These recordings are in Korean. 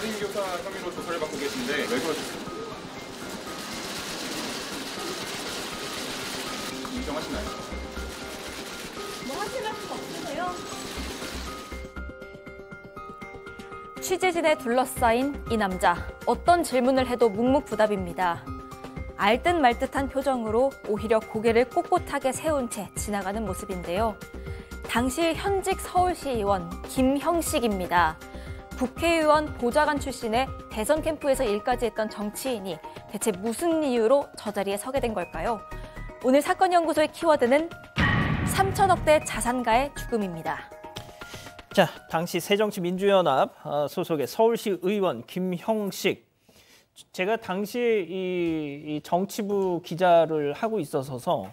살인교사 혐의로 조사를 받고 계신데 왜 그러셨습니까? 인정하시나요? 뭐 하실 말씀 없으세요? 취재진에 둘러싸인 이 남자. 어떤 질문을 해도 묵묵부답입니다. 알듯 말듯한 표정으로 오히려 고개를 꼿꼿하게 세운 채 지나가는 모습인데요. 당시 현직 서울시의원 김형식입니다. 국회의원 보좌관 출신의 대선 캠프에서 일까지 했던 정치인이 대체 무슨 이유로 저 자리에 서게 된 걸까요? 오늘 사건연구소의 키워드는 3천억대 자산가의 죽음입니다. 자, 당시 새정치민주연합 소속의 서울시 의원 김형식. 제가 당시에 이 정치부 기자를 하고 있어서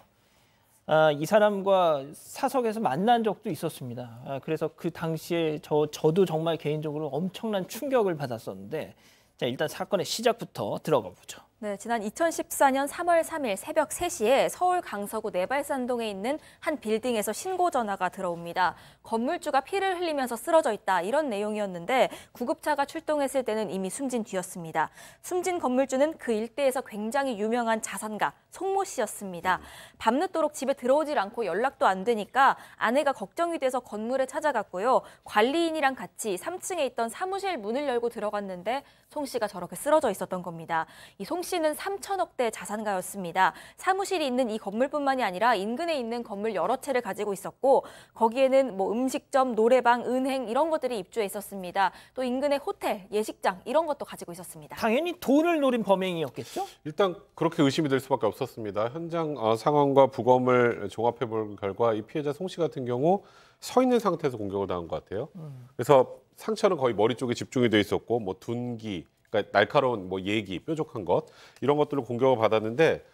이 사람과 사석에서 만난 적도 있었습니다. 그래서 그 당시에 저도 정말 개인적으로 엄청난 충격을 받았었는데, 자, 일단 사건의 시작부터 들어가 보죠. 네, 지난 2014년 3월 3일 새벽 3시에 서울 강서구 내발산동에 있는 한 빌딩에서 신고 전화가 들어옵니다. 건물주가 피를 흘리면서 쓰러져 있다, 이런 내용이었는데 구급차가 출동했을 때는 이미 숨진 뒤였습니다. 숨진 건물주는 그 일대에서 굉장히 유명한 자산가 송모 씨였습니다. 밤늦도록 집에 들어오질 않고 연락도 안 되니까 아내가 걱정이 돼서 건물에 찾아갔고요. 관리인이랑 같이 3층에 있던 사무실 문을 열고 들어갔는데 송 씨가 저렇게 쓰러져 있었던 겁니다. 이 송 씨는 3천억대 자산가였습니다. 사무실이 있는 이 건물뿐만이 아니라 인근에 있는 건물 여러 채를 가지고 있었고, 거기에는 뭐 음식점, 노래방, 은행 이런 것들이 입주해 있었습니다. 또 인근의 호텔, 예식장 이런 것도 가지고 있었습니다. 당연히 돈을 노린 범행이었겠죠? 일단 그렇게 의심이 될 수밖에 없었습니다. 현장 상황과 부검을 종합해 볼 결과 이 피해자 송 씨 같은 경우 서 있는 상태에서 공격을 당한 것 같아요. 그래서 상처는 거의 머리 쪽에 집중이 돼 있었고, 뭐 둔기, 그러니까 날카로운 뭐 예기, 뾰족한 것, 이런 것들을 공격을 받았는데,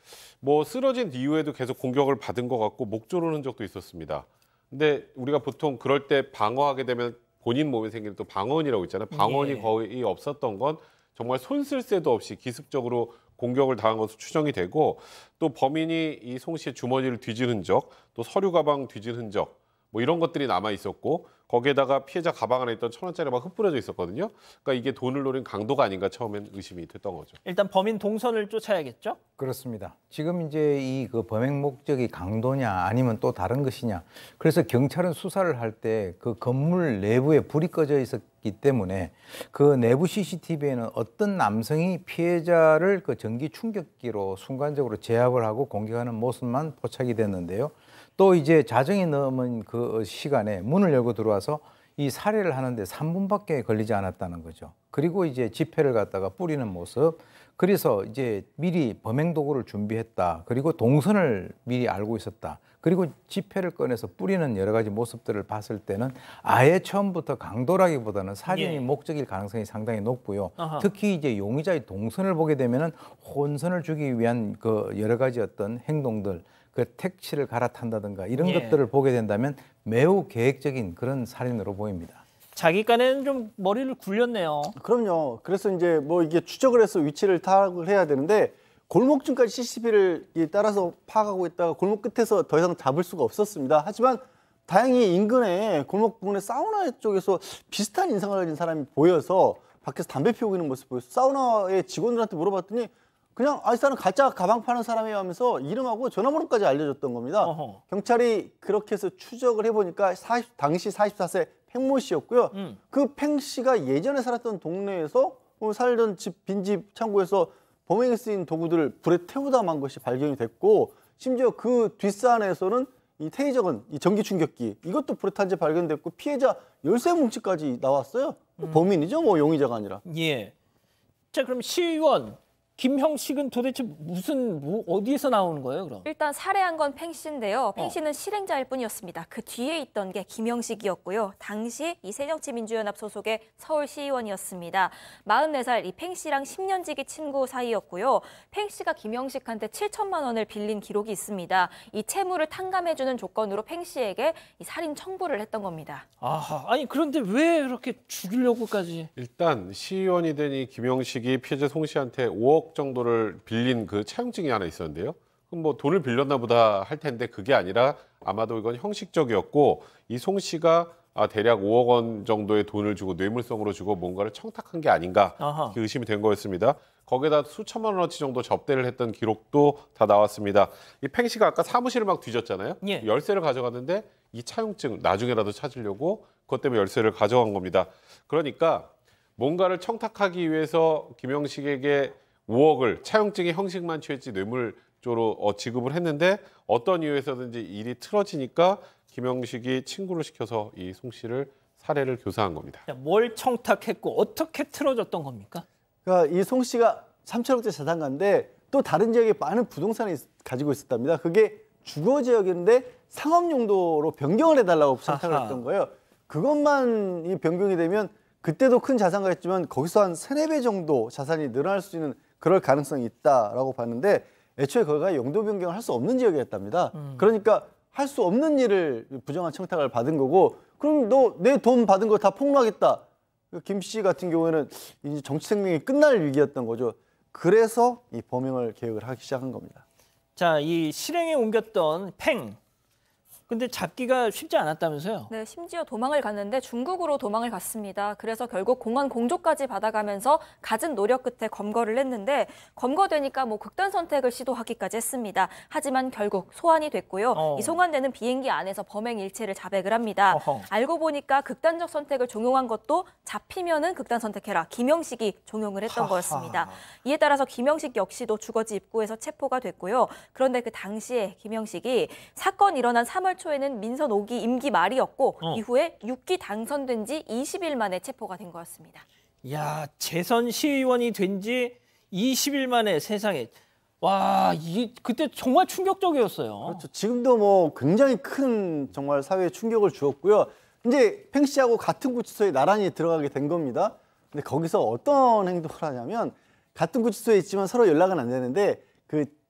뭐 쓰러진 이후에도 계속 공격을 받은 것 같고 목 조르는 흔적도 있었습니다. 근데 우리가 보통 그럴 때 방어하게 되면 본인 몸에 생기는 또 방언이라고 있잖아요. 방언이 예. 거의 없었던 건 정말 손 쓸 새도 없이 기습적으로 공격을 당한 것으로 추정이 되고, 또 범인이 이 송 씨의 주머니를 뒤진 흔적, 또 서류 가방 뒤진 흔적, 뭐 이런 것들이 남아 있었고, 거기에다가 피해자 가방 안에 있던 1,000원짜리 막 흩뿌려져 있었거든요. 그러니까 이게 돈을 노린 강도가 아닌가 처음엔 의심이 됐던 거죠. 일단 범인 동선을 쫓아야겠죠? 그렇습니다. 지금 이제 이 그 범행 목적이 강도냐 아니면 또 다른 것이냐. 그래서 경찰은 수사를 할 때 그 건물 내부에 불이 꺼져 있었기 때문에 그 내부 CCTV에는 어떤 남성이 피해자를 그 전기 충격기로 순간적으로 제압을 하고 공격하는 모습만 포착이 됐는데요. 또 이제 자정이 넘은 그 시간에 문을 열고 들어와서 이 살해를 하는데 3분밖에 걸리지 않았다는 거죠. 그리고 이제 지폐를 갖다가 뿌리는 모습. 그래서 이제 미리 범행 도구를 준비했다. 그리고 동선을 미리 알고 있었다. 그리고 지폐를 꺼내서 뿌리는 여러 가지 모습들을 봤을 때는 아예 처음부터 강도라기보다는 살인이 예. 목적일 가능성이 상당히 높고요. 아하. 특히 이제 용의자의 동선을 보게 되면은 혼선을 주기 위한 그 여러 가지 어떤 행동들, 그 택시를 갈아탄다든가 이런 예. 것들을 보게 된다면 매우 계획적인 그런 살인으로 보입니다. 자기 간에는 좀 머리를 굴렸네요. 그럼요. 그래서 이제 뭐 이게 추적을 해서 위치를 파악을 해야 되는데, 골목쯤까지 CCTV를 따라서 파악하고 있다가 골목 끝에서 더 이상 잡을 수가 없었습니다. 하지만 다행히 인근에 골목 부근에 사우나 쪽에서 비슷한 인상을 가진 사람이 보여서 밖에서 담배 피우고 있는 모습 보여서 사우나의 직원들한테 물어봤더니 그냥 이 사람 가짜 가방 파는 사람이에요 하면서 이름하고 전화번호까지 알려줬던 겁니다. 어허. 경찰이 그렇게 해서 추적을 해보니까 당시 44세 팽모 씨였고요. 그 팽 씨가 예전에 살았던 동네에서 살던 집, 빈집 창고에서 범행에 쓰인 도구들을 불에 태우다 만 것이 발견이 됐고, 심지어 그 뒷산에서는 이 테이저건, 이 전기 충격기, 이것도 불에 탄 채 발견됐고, 피해자 열쇠 뭉치까지 나왔어요. 범인이죠, 뭐 용의자가 아니라. 예. 자, 그럼 시의원 김형식은 도대체 어디에서 나오는 거예요, 그럼? 일단 살해한 건 팽 씨인데요. 팽 씨는 실행자일 뿐이었습니다. 그 뒤에 있던 게 김형식이었고요. 당시 이 새정치민주연합 소속의 서울시의원이었습니다. 44살 이 팽 씨랑 10년 지기 친구 사이였고요. 팽 씨가 김형식한테 7천만 원을 빌린 기록이 있습니다. 이 채무를 탕감해주는 조건으로 팽 씨에게 이 살인 청부를 했던 겁니다. 아하, 아니 그런데 왜 그렇게 죽이려고까지? 일단 시의원이 된 이 김형식이 피해자 송 씨한테 5억 정도를 빌린 그 차용증이 하나 있었는데요. 그럼 뭐 돈을 빌렸나 보다 할 텐데 그게 아니라 아마도 이건 형식적이었고, 이 송 씨가 대략 5억 원 정도의 돈을 주고 뇌물성으로 주고 뭔가를 청탁한 게 아닌가 아하. 의심이 된 거였습니다. 거기에다 수천만 원어치 정도 접대를 했던 기록도 다 나왔습니다. 이 팽 씨가 아까 사무실을 막 뒤졌잖아요. 예. 열쇠를 가져갔는데 이 차용증 나중에라도 찾으려고 그것 때문에 열쇠를 가져간 겁니다. 그러니까 뭔가를 청탁하기 위해서 김형식에게 5억을 차용증의 형식만 취했지 뇌물조로 지급을 했는데 어떤 이유에서든지 일이 틀어지니까 김형식이 친구를 시켜서 이 송 씨를 살해를 교사한 겁니다. 자, 뭘 청탁했고 어떻게 틀어졌던 겁니까? 그러니까 이 송 씨가 3천억대 자산가인데 또 다른 지역에 많은 부동산을 가지고 있었답니다. 그게 주거 지역인데 상업 용도로 변경을 해달라고 청탁을 아하. 했던 거예요. 그것만 이 변경이 되면 그때도 큰 자산가였지만 거기서 한 3-4배 정도 자산이 늘어날 수 있는 그럴 가능성이 있다라고 봤는데 애초에 거기가 용도 변경을 할 수 없는 지역이었답니다. 그러니까 할 수 없는 일을 부정한 청탁을 받은 거고 그럼 너 내 돈 받은 거 다 폭로하겠다. 김 씨 같은 경우에는 이제 정치 생명이 끝날 위기였던 거죠. 그래서 이 범행을 계획을 하기 시작한 겁니다. 자, 이 실행에 옮겼던 팽. 근데 잡기가 쉽지 않았다면서요? 네, 심지어 도망을 갔는데 중국으로 도망을 갔습니다. 그래서 결국 공안 공조까지 받아가면서 갖은 노력 끝에 검거를 했는데 검거되니까 뭐 극단 선택을 시도하기까지 했습니다. 하지만 결국 소환이 됐고요. 이 송환되는 비행기 안에서 범행 일체를 자백을 합니다. 어허. 알고 보니까 극단적 선택을 종용한 것도 잡히면은 극단 선택해라. 김형식이 종용을 했던 거였습니다. 이에 따라서 김형식 역시도 주거지 입구에서 체포가 됐고요. 그런데 그 당시에 김형식이 사건 일어난 3월 초에는 민선 5기 임기 말이었고 이후에 6기 당선된 지 20일 만에 체포가 된 거였습니다. 야, 재선 시의원이 된 지 20일 만에 세상에. 와, 그때 정말 충격적이었어요. 그렇죠. 지금도 뭐 굉장히 큰 정말 사회에 충격을 주었고요. 이제 팽 씨하고 같은 구치소에 나란히 들어가게 된 겁니다. 근데 거기서 어떤 행동을 하냐면 같은 구치소에 있지만 서로 연락은 안 되는데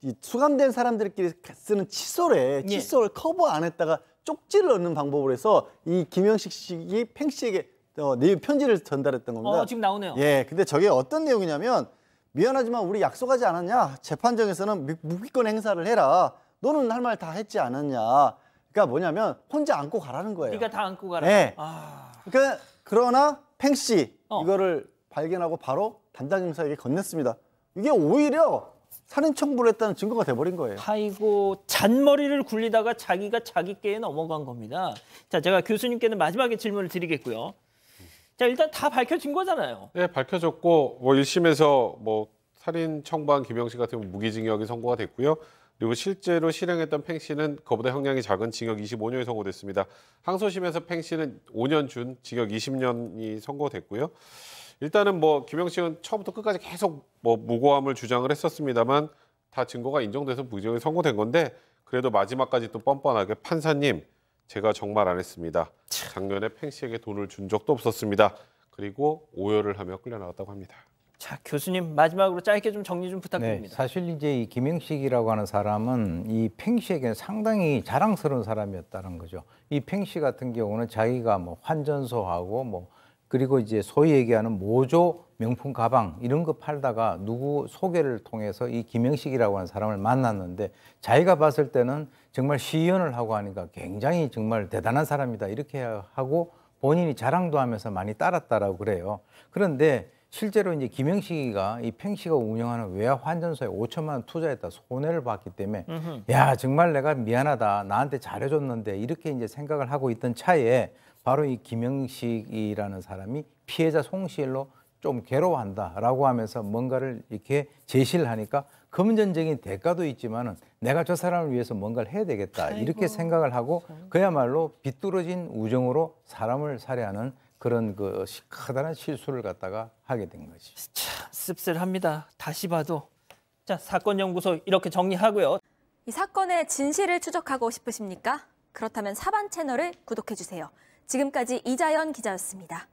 이 수감된 사람들끼리 쓰는 칫솔 커버 안에다가 쪽지를 넣는 방법으로 해서 이 김형식 씨이 팽 씨에게 편지를 전달했던 겁니다. 지금 나오네요. 예, 근데 저게 어떤 내용이냐면 미안하지만 우리 약속하지 않았냐? 재판정에서는 묵비권 행사를 해라. 너는 할 말 다 했지 않았냐? 그러니까 뭐냐면 혼자 안고 가라는 거예요. 네가 다 안고 가라. 네. 아. 그러나 팽 씨 이거를 발견하고 바로 담당 형사에게 건넸습니다. 이게 오히려 살인 청부를 했다는 증거가 돼버린 거예요. 아이고, 잔머리를 굴리다가 자기가 자기께에 넘어간 겁니다. 자, 제가 교수님께는 마지막에 질문을 드리겠고요. 자, 일단 다 밝혀진 거잖아요. 네, 밝혀졌고 뭐 1심에서 뭐 살인 청부한 김형식 같은 경우 무기징역이 선고가 됐고요. 그리고 실제로 실행했던 팽 씨는 그보다 형량이 작은 징역 25년이 선고됐습니다. 항소심에서 팽 씨는 5년 준 징역 20년이 선고됐고요. 일단은 뭐 김형식은 처음부터 끝까지 계속 뭐 무고함을 주장을 했었습니다만 다 증거가 인정돼서 무기징역이 선고된 건데 그래도 마지막까지 또 뻔뻔하게 판사님 제가 정말 안 했습니다. 작년에 팽 씨에게 돈을 준 적도 없었습니다. 그리고 오열을 하며 끌려나갔다고 합니다. 자, 교수님 마지막으로 짧게 좀 정리 좀 부탁드립니다. 네, 사실 이제 이 김형식이라고 하는 사람은 이 팽 씨에게는 상당히 자랑스러운 사람이었다는 거죠. 이 팽 씨 같은 경우는 자기가 뭐 환전소하고 그리고 이제 소위 얘기하는 모조 명품 가방 이런 거 팔다가 누구 소개를 통해서 이 김형식이라고 하는 사람을 만났는데 자기가 봤을 때는 정말 시연을 하고 하니까 굉장히 정말 대단한 사람이다 이렇게 하고 본인이 자랑도 하면서 많이 따랐다라고 그래요. 그런데 실제로 이제 김형식이가 이 팽 씨가 운영하는 외화 환전소에 5천만 원 투자했다 손해를 봤기 때문에 야 정말 내가 미안하다 나한테 잘해줬는데 이렇게 이제 생각을 하고 있던 차에 바로 이 김형식이라는 사람이 피해자 송시일로 좀 괴로워한다라고 하면서 뭔가를 이렇게 제시를 하니까 금전적인 대가도 있지만은 내가 저 사람을 위해서 뭔가를 해야 되겠다 이렇게 생각을 하고 그야말로 비뚤어진 우정으로 사람을 살해하는 그런 그 커다란 실수를 갖다가 하게 된 거지. 참 씁쓸합니다. 다시 봐도. 자, 사건연구소 이렇게 정리하고요. 이 사건의 진실을 추적하고 싶으십니까? 그렇다면 사반 채널을 구독해주세요. 지금까지 이자연 기자였습니다.